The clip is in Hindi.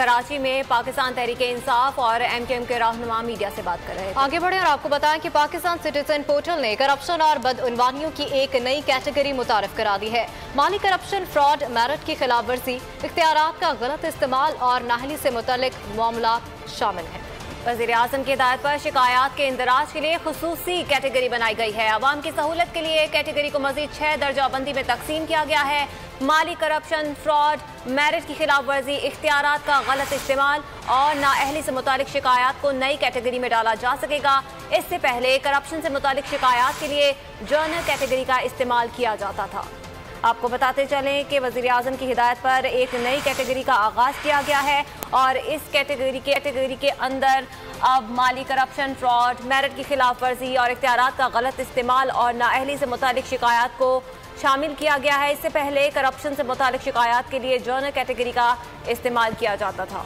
कराची में पाकिस्तान तहरीक इंसाफ और MKM के रहनुमा मीडिया से बात कर रहे हैं। आगे बढ़े और आपको बताएं कि पाकिस्तान सिटीजन पोर्टल ने करप्शन और बदउनवानियों की एक नई कैटेगरी मुतारफ करा दी है। माली करप्शन, फ्रॉड, मेरिट की खिलाफ वर्जी, इख्तियारात का गलत इस्तेमाल और नाअहली से मुतल्लिक मामला शामिल हैं। वज़ीर-ए-आज़म की हिदायत पर शिकायत के इंदराज के लिए खुसूसी कैटेगरी बनाई गई है। अवाम की सहूलत के लिए कैटेगरी को मजीद 6 दर्जाबंदी में तकसीम किया गया है। माली करप्शन, फ्रॉड, मेरिट की खिलाफ वर्जी, इख्तियारात का गलत इस्तेमाल और नाअहली से मुतालिक शिकायत को नई कैटेगरी में डाला जा सकेगा। इससे पहले करप्शन से मुतालिक शिकायत के लिए जर्नल कैटेगरी का इस्तेमाल किया जाता था। आपको बताते चलें कि वज़ीर-ए-आज़म की हिदायत पर एक नई कैटेगरी का आगाज़ किया गया है और इस कैटेगरी के अंदर अब माली करप्शन, फ्रॉड, मेरिट की खिलाफ वर्जी और इख्तियारात का गलत इस्तेमाल और नाअहली से मुतालिक शिकायत को शामिल किया गया है। इससे पहले करप्शन से मुतालिक शिकायत के लिए जर्नल कैटेगरी का इस्तेमाल किया जाता था।